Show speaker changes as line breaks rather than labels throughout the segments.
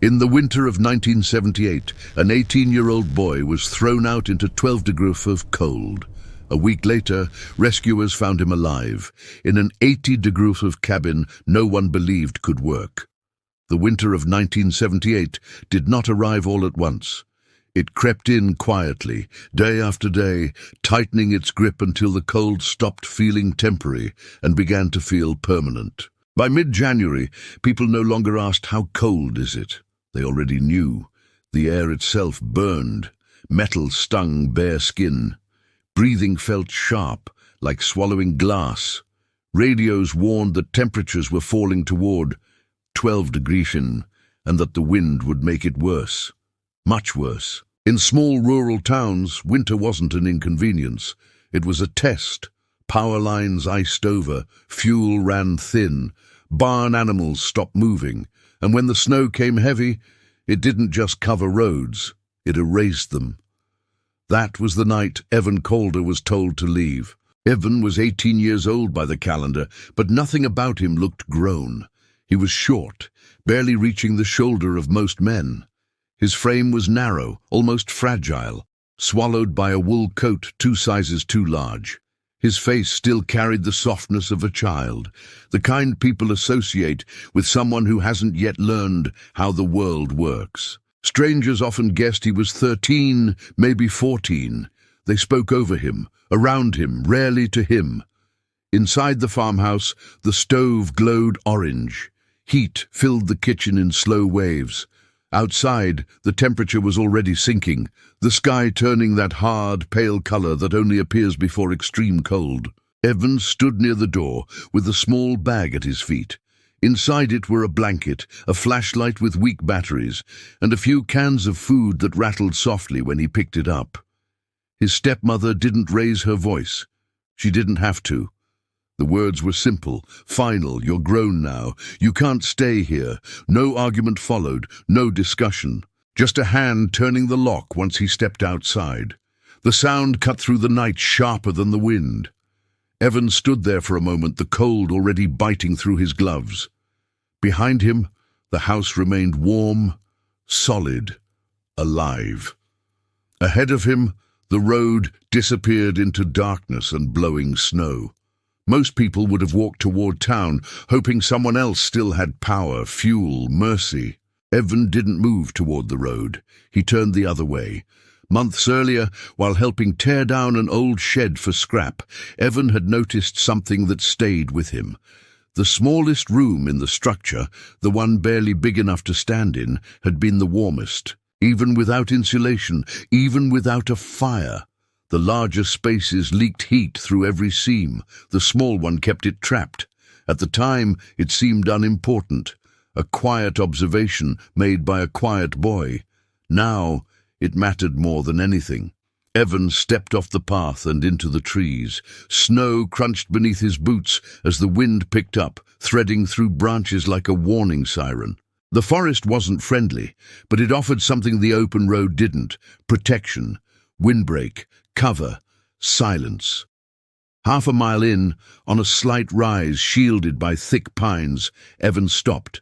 In the winter of 1978, an 18-year-old boy was thrown out into 12 degrees of cold. A week later, rescuers found him alive, in an 80 degrees of cabin no one believed could work. The winter of 1978 did not arrive all at once. It crept in quietly, day after day, tightening its grip until the cold stopped feeling temporary and began to feel permanent. By mid-January, people no longer asked, "How cold is it?" They already knew. The air itself burned. Metal stung bare skin. Breathing felt sharp, like swallowing glass. Radios warned that temperatures were falling toward 12 degrees, and that the wind would make it worse. Much worse. In small rural towns, winter wasn't an inconvenience. It was a test. Power lines iced over, fuel ran thin, barn animals stopped moving, and when the snow came heavy, it didn't just cover roads, it erased them. That was the night Evan Calder was told to leave. Evan was 18 years old by the calendar, but nothing about him looked grown. He was short, barely reaching the shoulder of most men. His frame was narrow, almost fragile, swallowed by a wool coat 2 sizes too large. His face still carried the softness of a child, the kind people associate with someone who hasn't yet learned how the world works. Strangers often guessed he was 13, maybe 14. They spoke over him, around him, rarely to him. Inside the farmhouse, the stove glowed orange. Heat filled the kitchen in slow waves. Outside, the temperature was already sinking, the sky turning that hard, pale color that only appears before extreme cold. Evan stood near the door, with a small bag at his feet. Inside it were a blanket, a flashlight with weak batteries, and a few cans of food that rattled softly when he picked it up. His stepmother didn't raise her voice. She didn't have to. The words were simple, final. "You're grown now. You can't stay here." No argument followed, no discussion. Just a hand turning the lock once he stepped outside. The sound cut through the night sharper than the wind. Evan stood there for a moment, the cold already biting through his gloves. Behind him, the house remained warm, solid, alive. Ahead of him, the road disappeared into darkness and blowing snow. Most people would have walked toward town, hoping someone else still had power, fuel, mercy. Evan didn't move toward the road. He turned the other way. Months earlier, while helping tear down an old shed for scrap, Evan had noticed something that stayed with him. The smallest room in the structure, the one barely big enough to stand in, had been the warmest. Even without insulation, even without a fire. The larger spaces leaked heat through every seam. The small one kept it trapped. At the time, it seemed unimportant. A quiet observation made by a quiet boy. Now, it mattered more than anything. Evan stepped off the path and into the trees. Snow crunched beneath his boots as the wind picked up, threading through branches like a warning siren. The forest wasn't friendly, but it offered something the open road didn't: protection, windbreak, cover, silence. Half a mile in, on a slight rise shielded by thick pines, Evan stopped.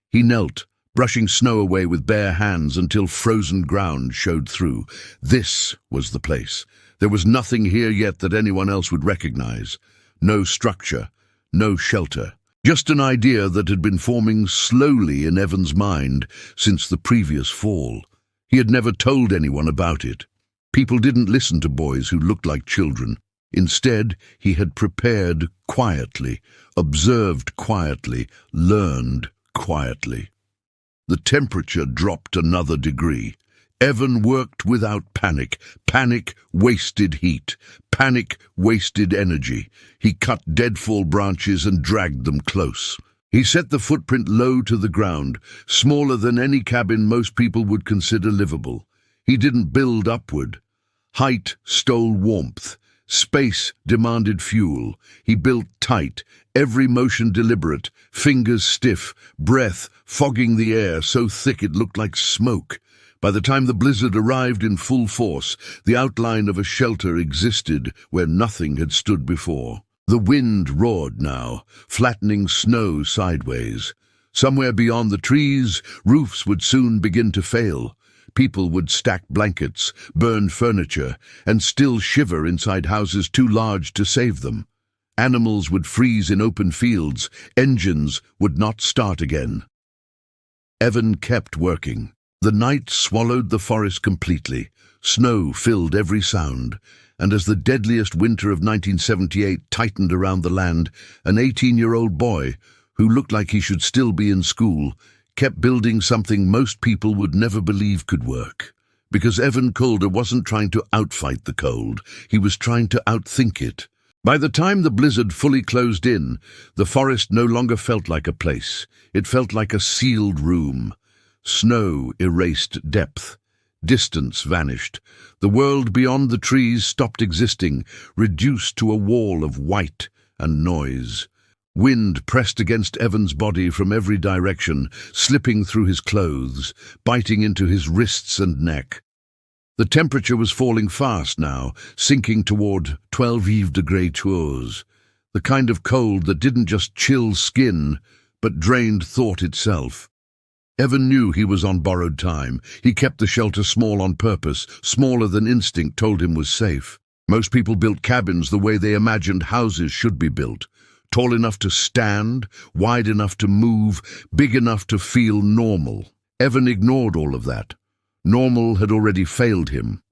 He knelt, brushing snow away with bare hands until frozen ground showed through. This was the place. There was nothing here yet that anyone else would recognize. No structure, no shelter. Just an idea that had been forming slowly in Evan's mind since the previous fall. He had never told anyone about it. People didn't listen to boys who looked like children. Instead, he had prepared quietly, observed quietly, learned quietly. The temperature dropped another degree. Evan worked without panic. Panic wasted heat. Panic wasted energy. He cut deadfall branches and dragged them close. He set the footprint low to the ground, smaller than any cabin most people would consider livable. He didn't build upward. Height stole warmth. Space demanded fuel. He built tight, every motion deliberate, fingers stiff, breath fogging the air so thick it looked like smoke. By the time the blizzard arrived in full force, the outline of a shelter existed where nothing had stood before. The wind roared now, flattening snow sideways. Somewhere beyond the trees, roofs would soon begin to fail. People would stack blankets, burn furniture, and still shiver inside houses too large to save them. Animals would freeze in open fields. Engines would not start again. Evan kept working. The night swallowed the forest completely. Snow filled every sound. And as the deadliest winter of 1978 tightened around the land, an 18-year-old boy, who looked like he should still be in school, kept building something most people would never believe could work. Because Evan Calder wasn't trying to outfight the cold, he was trying to outthink it. By the time the blizzard fully closed in, the forest no longer felt like a place. It felt like a sealed room. Snow erased depth. Distance vanished. The world beyond the trees stopped existing, reduced to a wall of white and noise. Wind pressed against Evan's body from every direction, slipping through his clothes, biting into his wrists and neck. The temperature was falling fast now, sinking toward 12 degrees, the kind of cold that didn't just chill skin, but drained thought itself. Evan knew he was on borrowed time. He kept the shelter small on purpose, smaller than instinct told him was safe. Most people built cabins the way they imagined houses should be built. Tall enough to stand, wide enough to move, big enough to feel normal. Evan ignored all of that. Normal had already failed him.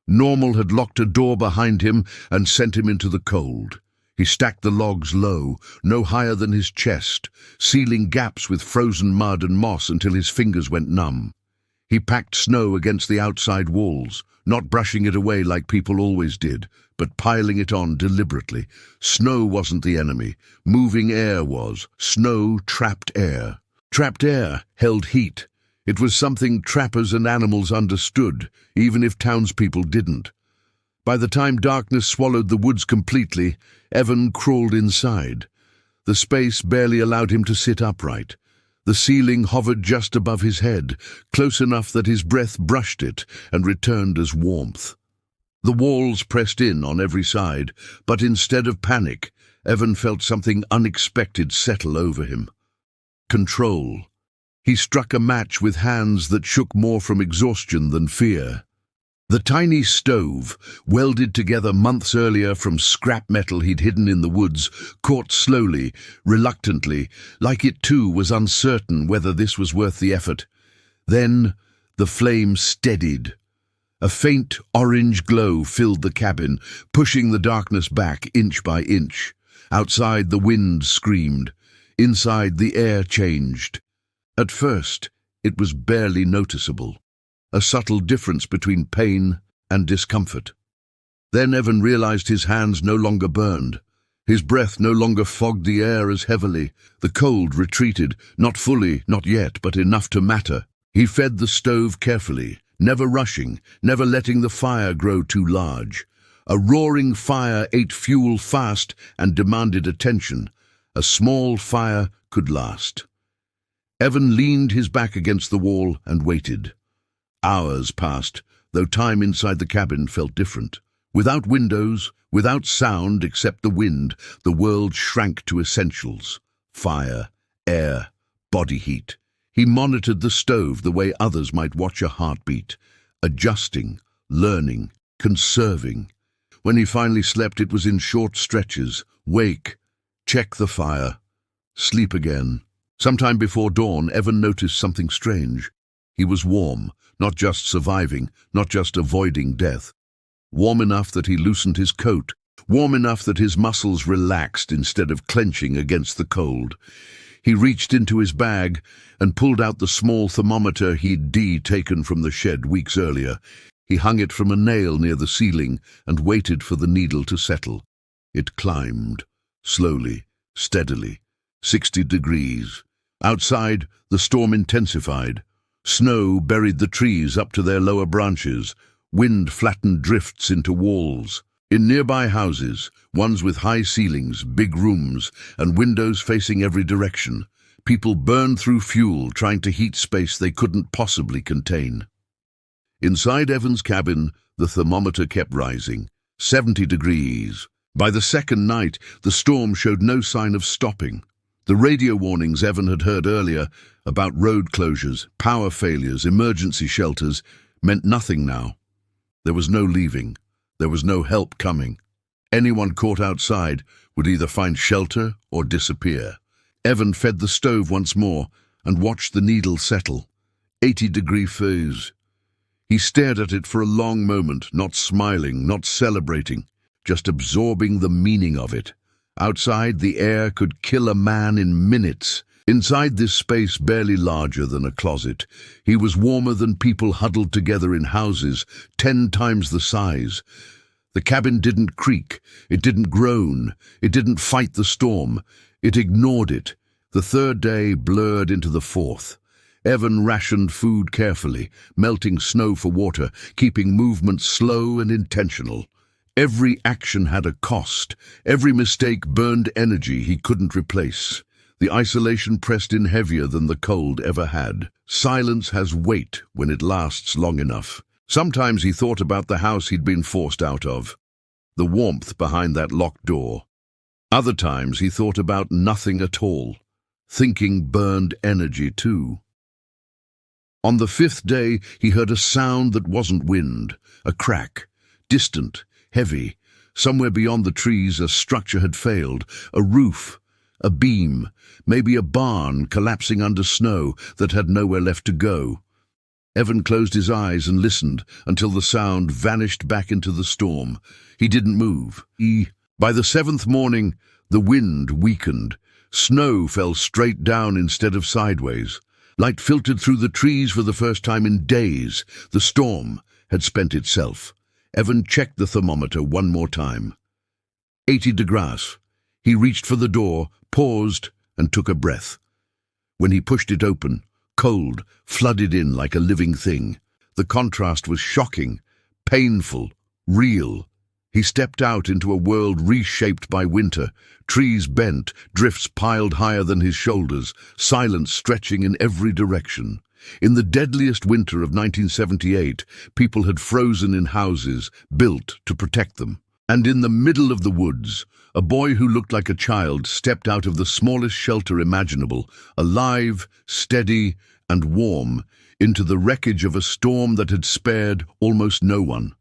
Normal had locked a door behind him and sent him into the cold. He stacked the logs low, no higher than his chest, sealing gaps with frozen mud and moss until his fingers went numb. He packed snow against the outside walls, not brushing it away like people always did, but piling it on deliberately. Snow wasn't the enemy. Moving air was. Snow trapped air. Trapped air held heat. It was something trappers and animals understood, even if townspeople didn't. By the time darkness swallowed the woods completely, Evan crawled inside. The space barely allowed him to sit upright. The ceiling hovered just above his head, close enough that his breath brushed it and returned as warmth. The walls pressed in on every side, but instead of panic, Evan felt something unexpected settle over him. Control. He struck a match with hands that shook more from exhaustion than fear. The tiny stove, welded together months earlier from scrap metal he'd hidden in the woods, caught slowly, reluctantly, like it too was uncertain whether this was worth the effort. Then the flame steadied. A faint orange glow filled the cabin, pushing the darkness back inch by inch. Outside the wind screamed. Inside the air changed. At first, it was barely noticeable. A subtle difference between pain and discomfort. Then Evan realized his hands no longer burned. His breath no longer fogged the air as heavily. The cold retreated, not fully, not yet, but enough to matter. He fed the stove carefully, never rushing, never letting the fire grow too large. A roaring fire ate fuel fast and demanded attention. A small fire could last. Evan leaned his back against the wall and waited. Hours passed, though time inside the cabin felt different. Without windows, without sound except the wind, the world shrank to essentials. Fire, air, body heat. He monitored the stove the way others might watch a heartbeat, adjusting, learning, conserving. When he finally slept, it was in short stretches. Wake, check the fire, sleep again. Sometime before dawn, Evan noticed something strange. He was warm, not just surviving, not just avoiding death. Warm enough that he loosened his coat, warm enough that his muscles relaxed instead of clenching against the cold. He reached into his bag and pulled out the small thermometer he'd taken from the shed weeks earlier. He hung it from a nail near the ceiling and waited for the needle to settle. It climbed, slowly, steadily, 60 degrees. Outside, the storm intensified. Snow buried the trees up to their lower branches. Wind flattened drifts into walls. In nearby houses, ones with high ceilings, big rooms, and windows facing every direction, people burned through fuel trying to heat space they couldn't possibly contain. Inside Evan's cabin, the thermometer kept rising. 70 degrees. By the second night, the storm showed no sign of stopping. The radio warnings Evan had heard earlier about road closures, power failures, emergency shelters meant nothing now. There was no leaving. There was no help coming. Anyone caught outside would either find shelter or disappear. Evan fed the stove once more and watched the needle settle. 80-degree phase. He stared at it for a long moment, not smiling, not celebrating, just absorbing the meaning of it. Outside, the air could kill a man in minutes. Inside this space barely larger than a closet, he was warmer than people huddled together in houses 10 times the size. The cabin didn't creak, it didn't groan, it didn't fight the storm. It ignored it. The third day blurred into the fourth. Evan rationed food carefully, melting snow for water, keeping movement slow and intentional. Every action had a cost. Every mistake burned energy he couldn't replace. The isolation pressed in heavier than the cold ever had. Silence has weight when it lasts long enough. Sometimes he thought about the house he'd been forced out of, the warmth behind that locked door. Other times he thought about nothing at all. Thinking burned energy too. On the 5th day, he heard a sound that wasn't wind, a crack, distant, heavy. Somewhere beyond the trees, a structure had failed, a roof, a beam, maybe a barn collapsing under snow that had nowhere left to go. Evan closed his eyes and listened until the sound vanished back into the storm. He didn't move. By the 7th morning, the wind weakened. Snow fell straight down instead of sideways. Light filtered through the trees for the first time in days. The storm had spent itself. Evan checked the thermometer one more time. 80 degrees. He reached for the door, paused, and took a breath. When he pushed it open, cold flooded in like a living thing. The contrast was shocking, painful, real. He stepped out into a world reshaped by winter, trees bent, drifts piled higher than his shoulders, silence stretching in every direction. In the deadliest winter of 1978, people had frozen in houses, built to protect them. And in the middle of the woods, a boy who looked like a child stepped out of the smallest shelter imaginable, alive, steady, and warm, into the wreckage of a storm that had spared almost no one.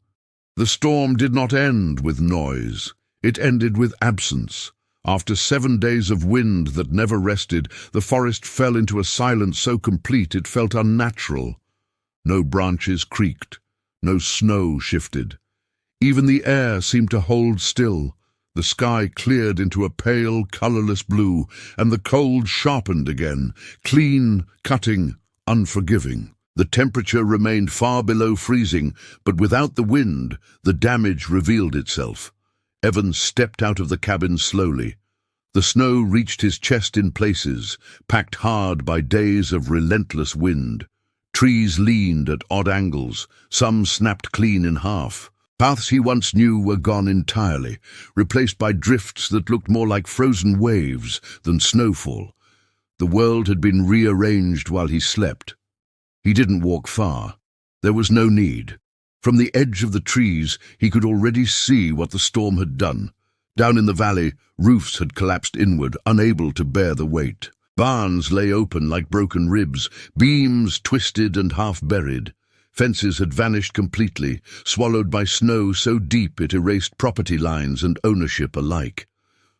The storm did not end with noise. It ended with absence. After 7 days of wind that never rested, the forest fell into a silence so complete it felt unnatural. No branches creaked. No snow shifted. Even the air seemed to hold still. The sky cleared into a pale, colorless blue, and the cold sharpened again, clean, cutting, unforgiving. The temperature remained far below freezing, but without the wind, the damage revealed itself. Evan stepped out of the cabin slowly. The snow reached his chest in places, packed hard by days of relentless wind. Trees leaned at odd angles, some snapped clean in half. Paths he once knew were gone entirely, replaced by drifts that looked more like frozen waves than snowfall. The world had been rearranged while he slept. He didn't walk far. There was no need. From the edge of the trees, he could already see what the storm had done. Down in the valley, roofs had collapsed inward, unable to bear the weight. Barns lay open like broken ribs, beams twisted and half-buried. Fences had vanished completely, swallowed by snow so deep it erased property lines and ownership alike.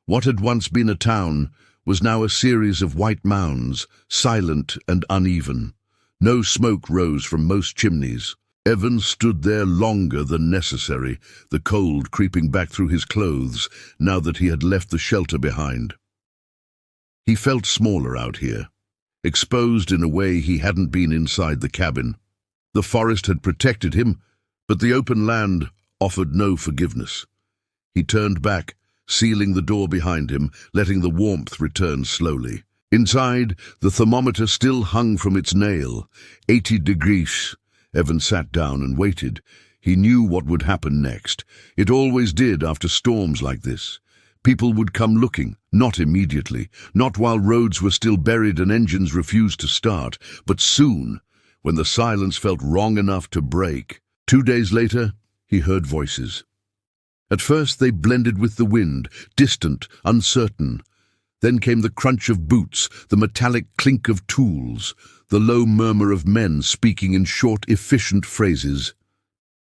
What had once been a town was now a series of white mounds, silent and uneven. No smoke rose from most chimneys. Evan stood there longer than necessary, the cold creeping back through his clothes now that he had left the shelter behind. He felt smaller out here, exposed in a way he hadn't been inside the cabin. The forest had protected him, but the open land offered no forgiveness. He turned back, sealing the door behind him, letting the warmth return slowly. Inside, the thermometer still hung from its nail. 80 degrees. Evan sat down and waited. He knew what would happen next. It always did after storms like this. People would come looking, not immediately, not while roads were still buried and engines refused to start, but soon, when the silence felt wrong enough to break. 2 days later, he heard voices. At first they blended with the wind, distant, uncertain. Then came the crunch of boots, the metallic clink of tools, the low murmur of men speaking in short, efficient phrases.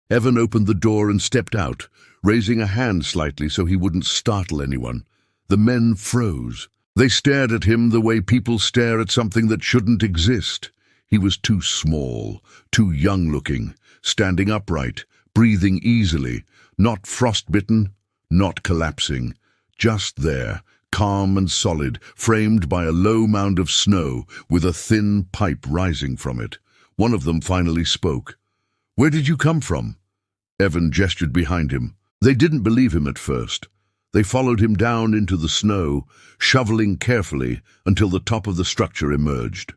Evan opened the door and stepped out, raising a hand slightly so he wouldn't startle anyone. The men froze. They stared at him the way people stare at something that shouldn't exist. He was too small, too young-looking, standing upright, breathing easily, not frostbitten, not collapsing, just there, calm and solid, framed by a low mound of snow with a thin pipe rising from it. One of them finally spoke. "Where did you come from?" Evan gestured behind him. They didn't believe him at first. They followed him down into the snow, shoveling carefully until the top of the structure emerged.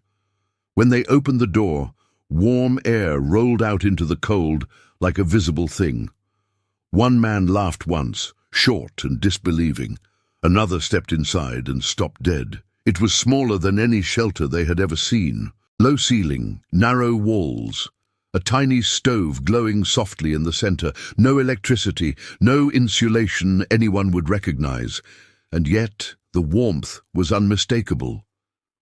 When they opened the door, warm air rolled out into the cold like a visible thing. One man laughed once, short and disbelieving. Another stepped inside and stopped dead. It was smaller than any shelter they had ever seen. Low ceiling, narrow walls, a tiny stove glowing softly in the center, no electricity, no insulation anyone would recognize, and yet the warmth was unmistakable.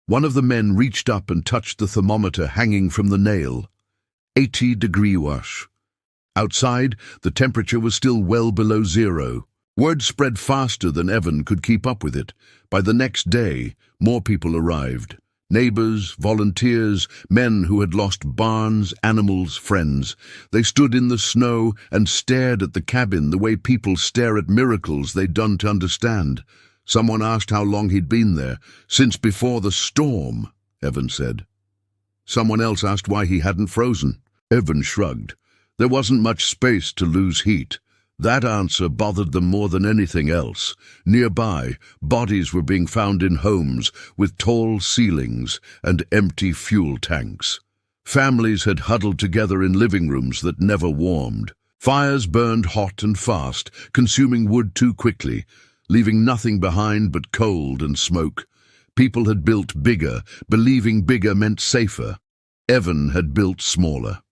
One of the men reached up and touched the thermometer hanging from the nail. 80-degree wash. Outside, the temperature was still well below zero. Word spread faster than Evan could keep up with it. By the next day, more people arrived. Neighbors, volunteers, men who had lost barns, animals, friends. They stood in the snow and stared at the cabin the way people stare at miracles they'd done to understand. Someone asked how long he'd been there. "Since before the storm," Evan said. Someone else asked why he hadn't frozen. Evan shrugged. There wasn't much space to lose heat. That answer bothered them more than anything else. Nearby, bodies were being found in homes with tall ceilings and empty fuel tanks. Families had huddled together in living rooms that never warmed. Fires burned hot and fast, consuming wood too quickly, leaving nothing behind but cold and smoke. People had built bigger, believing bigger meant safer. Evan had built smaller.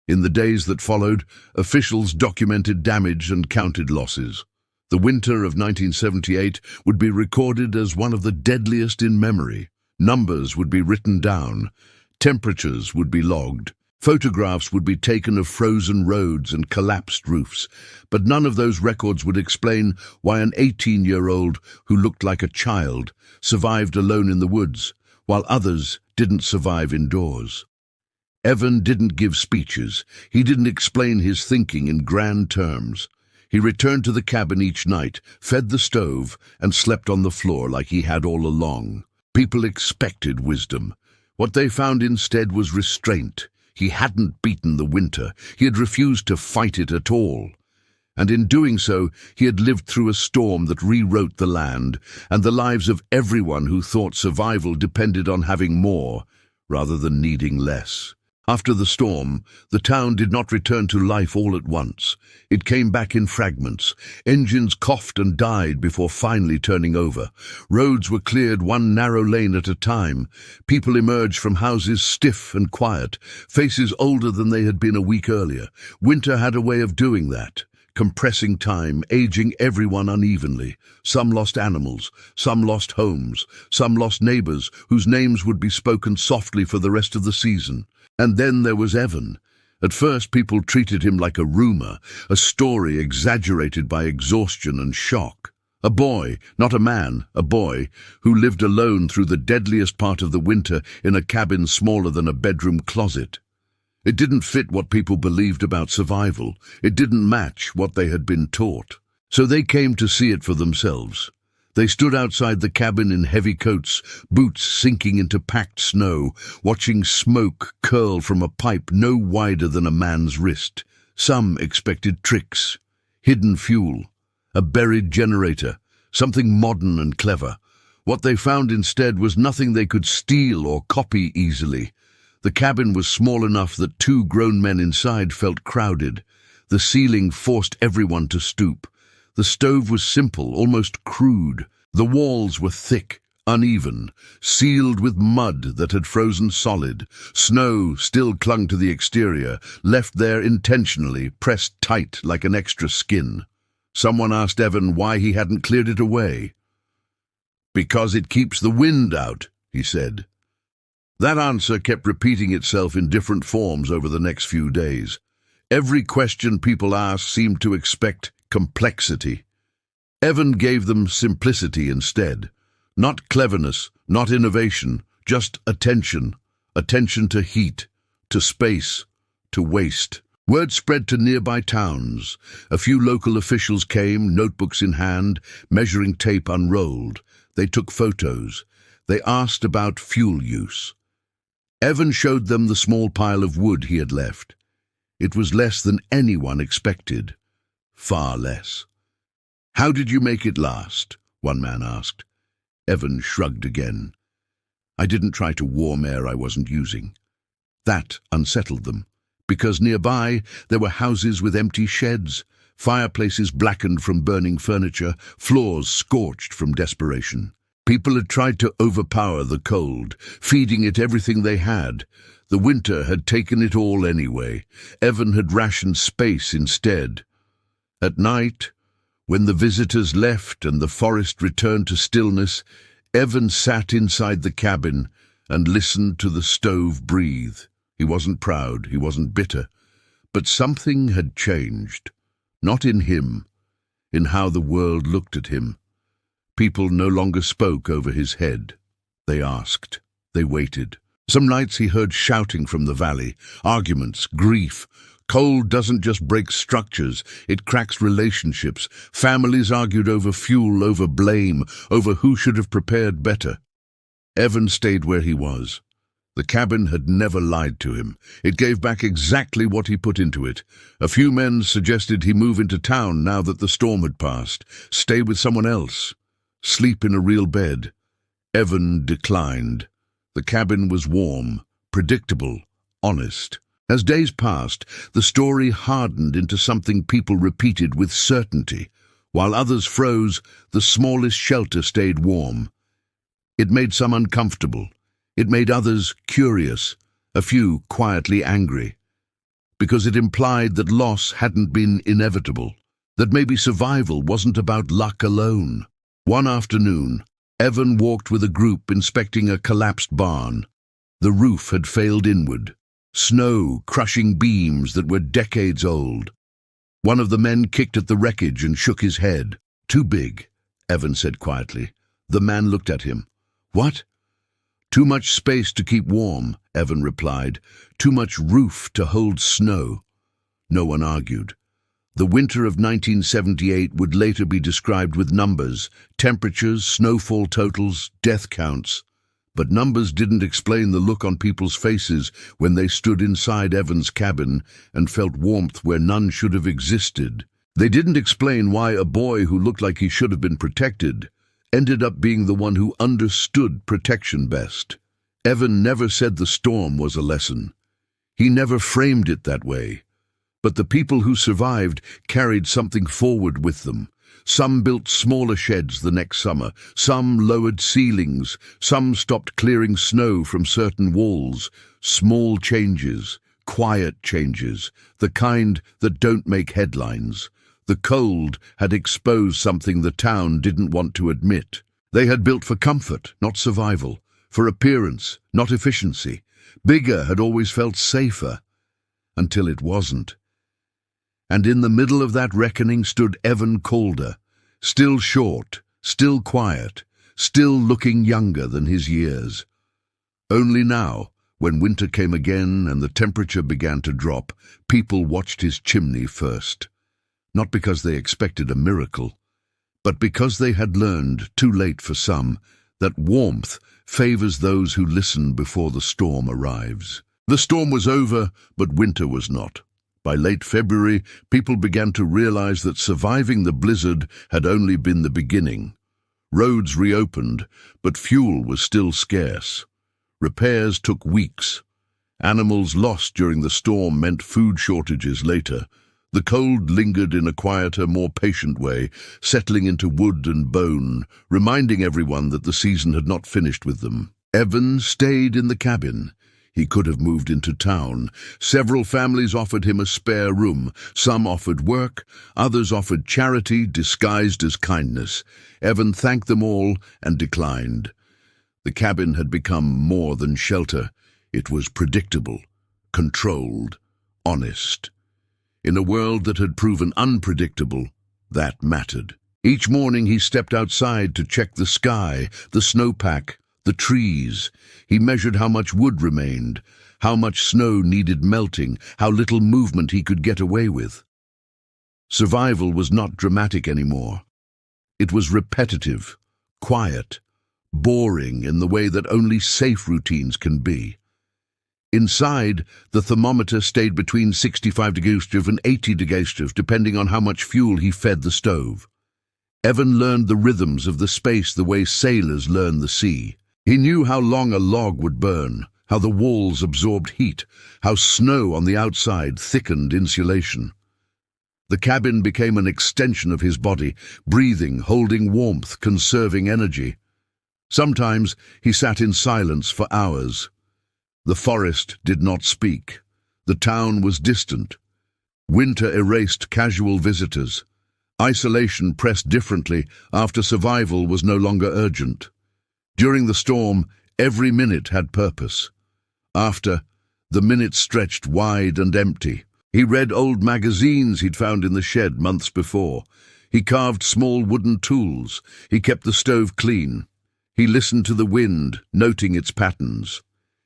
In the days that followed, officials documented damage and counted losses. The winter of 1978 would be recorded as one of the deadliest in memory. Numbers would be written down. Temperatures would be logged. Photographs would be taken of frozen roads and collapsed roofs. But none of those records would explain why an 18-year-old who looked like a child survived alone in the woods, while others didn't survive indoors. Evan didn't give speeches. He didn't explain his thinking in grand terms. He returned to the cabin each night, fed the stove, and slept on the floor like he had all along. People expected wisdom. What they found instead was restraint. He hadn't beaten the winter. He had refused to fight it at all. And in doing so, he had lived through a storm that rewrote the land and the lives of everyone who thought survival depended on having more rather than needing less. After the storm, the town did not return to life all at once. It came back in fragments. Engines coughed and died before finally turning over. Roads were cleared one narrow lane at a time. People emerged from houses stiff and quiet, faces older than they had been a week earlier. Winter had a way of doing that, compressing time, aging everyone unevenly. Some lost animals, some lost homes, some lost neighbors whose names would be spoken softly for the rest of the season. And then there was Evan. At first, people treated him like a rumor, a story exaggerated by exhaustion and shock. A boy, not a man, a boy, who lived alone through the deadliest part of the winter in a cabin smaller than a bedroom closet. It didn't fit what people believed about survival. It didn't match what they had been taught. So they came to see it for themselves. They stood outside the cabin in heavy coats, boots sinking into packed snow, watching smoke curl from a pipe no wider than a man's wrist. Some expected tricks, hidden fuel, a buried generator, something modern and clever. What they found instead was nothing they could steal or copy easily. The cabin was small enough that two grown men inside felt crowded. The ceiling forced everyone to stoop. The stove was simple, almost crude. The walls were thick, uneven, sealed with mud that had frozen solid. Snow still clung to the exterior, left there intentionally, pressed tight like an extra skin. Someone asked Evan why he hadn't cleared it away. "Because it keeps the wind out," he said. That answer kept repeating itself in different forms over the next few days. Every question people asked seemed to expect complexity. Evan gave them simplicity instead. Not cleverness, not innovation, just attention. Attention to heat, to space, to waste. Word spread to nearby towns. A few local officials came, notebooks in hand, measuring tape unrolled. They took photos. They asked about fuel use. Evan showed them the small pile of wood he had left. It was less than anyone expected. Far less. "How did you make it last?" one man asked. Evan shrugged again. "I didn't try to warm air I wasn't using." That unsettled them, because nearby there were houses with empty sheds, fireplaces blackened from burning furniture, floors scorched from desperation. People had tried to overpower the cold, feeding it everything they had. The winter had taken it all anyway. Evan had rationed space instead. At night, when the visitors left and the forest returned to stillness, Evan sat inside the cabin and listened to the stove breathe. He wasn't proud, he wasn't bitter, but something had changed. Not in him, in how the world looked at him. People no longer spoke over his head. They asked. They waited. Some nights he heard shouting from the valley, arguments, grief. Cold doesn't just break structures, it cracks relationships. Families argued over fuel, over blame, over who should have prepared better. Evan stayed where he was. The cabin had never lied to him. It gave back exactly what he put into it. A few men suggested he move into town now that the storm had passed, stay with someone else, sleep in a real bed. Evan declined. The cabin was warm, predictable, honest. As days passed, the story hardened into something people repeated with certainty. While others froze, the smallest shelter stayed warm. It made some uncomfortable. It made others curious, a few quietly angry, because it implied that loss hadn't been inevitable, that maybe survival wasn't about luck alone. One afternoon, Evan walked with a group inspecting a collapsed barn. The roof had failed inward, snow crushing beams that were decades old. One of the men kicked at the wreckage and shook his head. "Too big," Evan said quietly. The man looked at him. "What?" "Too much space to keep warm," Evan replied. "Too much roof to hold snow." No one argued. The winter of 1978 would later be described with numbers, temperatures, snowfall totals, death counts. But numbers didn't explain the look on people's faces when they stood inside Evan's cabin and felt warmth where none should have existed. They didn't explain why a boy who looked like he should have been protected ended up being the one who understood protection best. Evan never said the storm was a lesson. He never framed it that way. But the people who survived carried something forward with them. Some built smaller sheds the next summer, some lowered ceilings, some stopped clearing snow from certain walls. Small changes, quiet changes, the kind that don't make headlines. The cold had exposed something the town didn't want to admit. They had built for comfort, not survival, for appearance, not efficiency. Bigger had always felt safer, until it wasn't. And in the middle of that reckoning stood Evan Calder, still short, still quiet, still looking younger than his years. Only now, when winter came again and the temperature began to drop, people watched his chimney first. Not because they expected a miracle, but because they had learned, too late for some, that warmth favors those who listen before the storm arrives. The storm was over, but winter was not. By late February, people began to realize that surviving the blizzard had only been the beginning. Roads reopened, but fuel was still scarce. Repairs took weeks. Animals lost during the storm meant food shortages later. The cold lingered in a quieter, more patient way, settling into wood and bone, reminding everyone that the season had not finished with them. Evan stayed in the cabin. He could have moved into town. Several families offered him a spare room. Some offered work, others offered charity disguised as kindness. Evan thanked them all and declined. The cabin had become more than shelter. It was predictable, controlled, honest. In a world that had proven unpredictable, that mattered. Each morning he stepped outside to check the sky, the snowpack, the trees. He measured how much wood remained, how much snow needed melting, how little movement he could get away with. Survival was not dramatic anymore. It was repetitive, quiet, boring in the way that only safe routines can be. Inside, the thermometer stayed between 65 degrees and 80 degrees, depending on how much fuel he fed the stove. Evan learned the rhythms of the space the way sailors learn the sea. He knew how long a log would burn, how the walls absorbed heat, how snow on the outside thickened insulation. The cabin became an extension of his body, breathing, holding warmth, conserving energy. Sometimes he sat in silence for hours. The forest did not speak. The town was distant. Winter erased casual visitors. Isolation pressed differently after survival was no longer urgent. During the storm, every minute had purpose. After, the minutes stretched wide and empty. He read old magazines he'd found in the shed months before. He carved small wooden tools. He kept the stove clean. He listened to the wind, noting its patterns.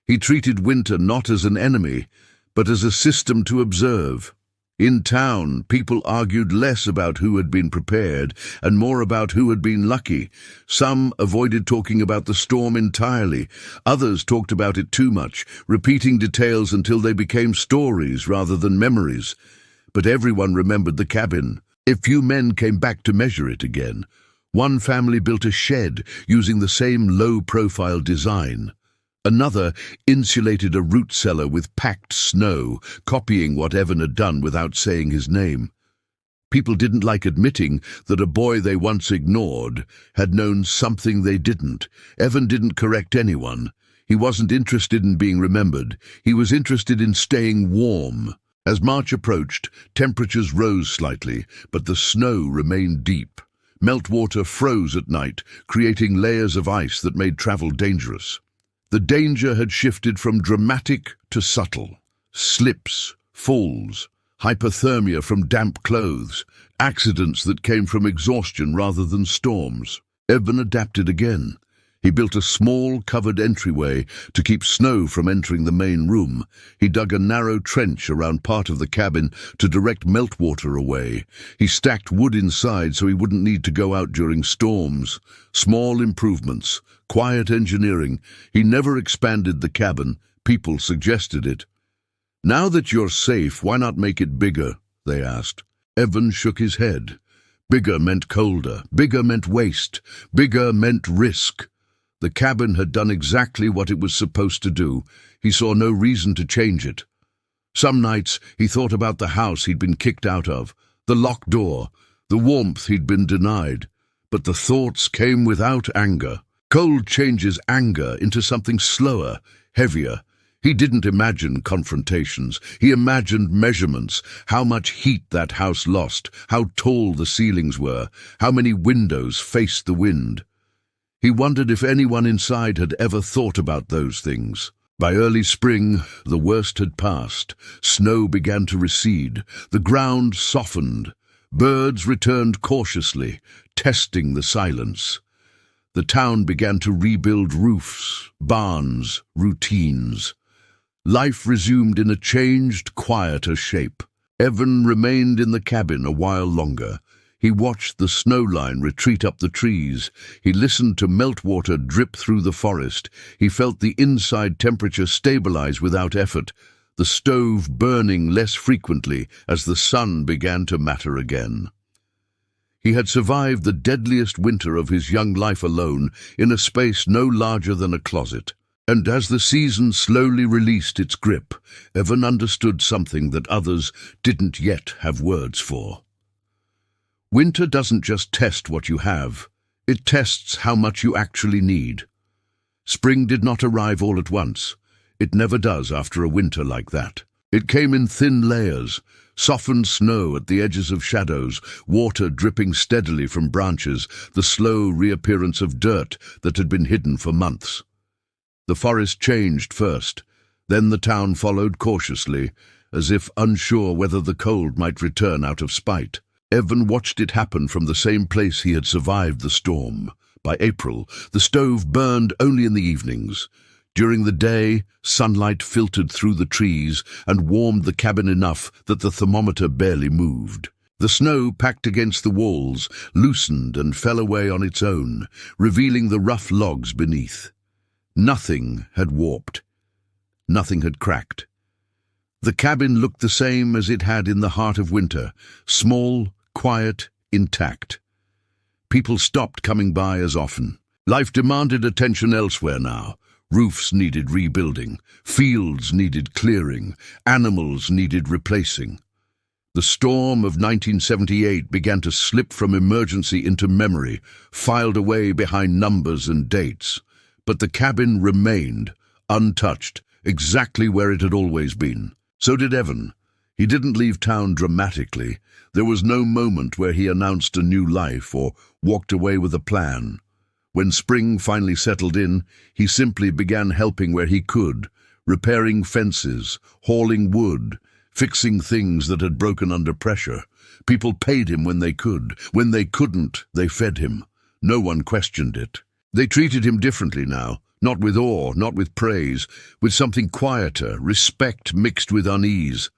He treated winter not as an enemy, but as a system to observe. In town, people argued less about who had been prepared and more about who had been lucky. Some avoided talking about the storm entirely. Others talked about it too much, repeating details until they became stories rather than memories. But everyone remembered the cabin. A few men came back to measure it again. One family built a shed using the same low-profile design. Another insulated a root cellar with packed snow, copying what Evan had done without saying his name. People didn't like admitting that a boy they once ignored had known something they didn't. Evan didn't correct anyone. He wasn't interested in being remembered. He was interested in staying warm. As March approached, temperatures rose slightly, but the snow remained deep. Meltwater froze at night, creating layers of ice that made travel dangerous. The danger had shifted from dramatic to subtle. Slips, falls, hypothermia from damp clothes, accidents that came from exhaustion rather than storms. Evan adapted again. He built a small, covered entryway to keep snow from entering the main room. He dug a narrow trench around part of the cabin to direct meltwater away. He stacked wood inside so he wouldn't need to go out during storms. Small improvements, quiet engineering. He never expanded the cabin. People suggested it. "Now that you're safe, why not make it bigger?" they asked. Evan shook his head. Bigger meant colder. Bigger meant waste. Bigger meant risk. The cabin had done exactly what it was supposed to do. He saw no reason to change it. Some nights he thought about the house he'd been kicked out of, the locked door, the warmth he'd been denied. But the thoughts came without anger. Cold changes anger into something slower, heavier. He didn't imagine confrontations. He imagined measurements, how much heat that house lost, how tall the ceilings were, how many windows faced the wind. He wondered if anyone inside had ever thought about those things. By early spring, the worst had passed. Snow began to recede. The ground softened. Birds returned cautiously, testing the silence. The town began to rebuild roofs, barns, routines. Life resumed in a changed, quieter shape. Evan remained in the cabin a while longer. He watched the snow line retreat up the trees. He listened to meltwater drip through the forest. He felt the inside temperature stabilize without effort, the stove burning less frequently as the sun began to matter again. He had survived the deadliest winter of his young life alone, in a space no larger than a closet. And as the season slowly released its grip, Evan understood something that others didn't yet have words for. Winter doesn't just test what you have, it tests how much you actually need. Spring did not arrive all at once. It never does after a winter like that. It came in thin layers, softened snow at the edges of shadows, water dripping steadily from branches, the slow reappearance of dirt that had been hidden for months. The forest changed first, then the town followed cautiously, as if unsure whether the cold might return out of spite. Evan watched it happen from the same place he had survived the storm. By April, the stove burned only in the evenings. During the day, sunlight filtered through the trees and warmed the cabin enough that the thermometer barely moved. The snow packed against the walls loosened and fell away on its own, revealing the rough logs beneath. Nothing had warped. Nothing had cracked. The cabin looked the same as it had in the heart of winter, small, quiet, intact. People stopped coming by as often. Life demanded attention elsewhere now. Roofs needed rebuilding, fields needed clearing, animals needed replacing. The storm of 1978 began to slip from emergency into memory, filed away behind numbers and dates. But the cabin remained, untouched, exactly where it had always been. So did Evan. He didn't leave town dramatically. There was no moment where he announced a new life or walked away with a plan. When spring finally settled in, he simply began helping where he could, repairing fences, hauling wood, fixing things that had broken under pressure. People paid him when they could. When they couldn't, they fed him. No one questioned it. They treated him differently now, not with awe, not with praise, with something quieter, respect mixed with unease.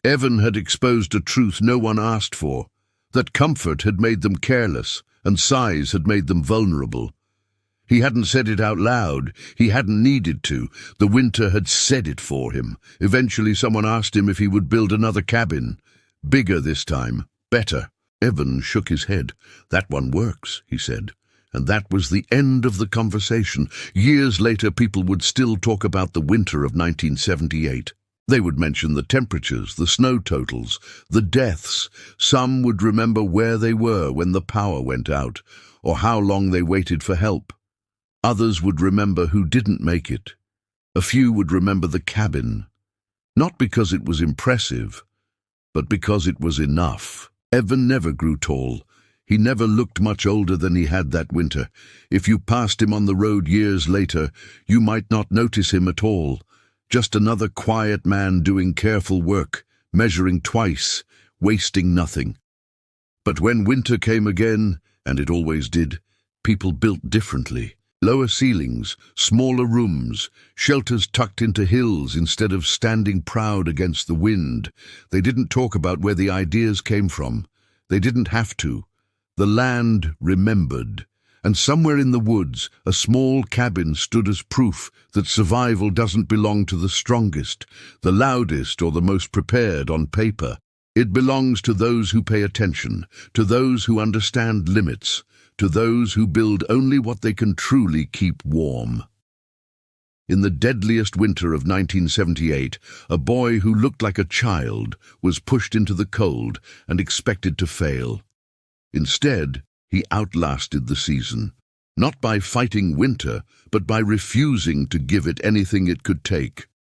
Evan had exposed a truth no one asked for, that comfort had made them careless, and size had made them vulnerable. He hadn't said it out loud. He hadn't needed to. The winter had said it for him. Eventually someone asked him if he would build another cabin. Bigger this time. Better. Evan shook his head. "That one works," he said. And that was the end of the conversation. Years later, people would still talk about the winter of 1978. They would mention the temperatures, the snow totals, the deaths. Some would remember where they were when the power went out, or how long they waited for help. Others would remember who didn't make it. A few would remember the cabin, not because it was impressive, but because it was enough. Evan never grew tall. He never looked much older than he had that winter. If you passed him on the road years later, you might not notice him at all. Just another quiet man doing careful work, measuring twice, wasting nothing. But when winter came again, and it always did, people built differently. Lower ceilings, smaller rooms, shelters tucked into hills instead of standing proud against the wind. They didn't talk about where the ideas came from. They didn't have to. The land remembered. And somewhere in the woods, a small cabin stood as proof that survival doesn't belong to the strongest, the loudest, or the most prepared on paper. It belongs to those who pay attention, to those who understand limits, to those who build only what they can truly keep warm. In the deadliest winter of 1978, a boy who looked like a child was pushed into the cold and expected to fail. Instead, he outlasted the season, not by fighting winter, but by refusing to give it anything it could take.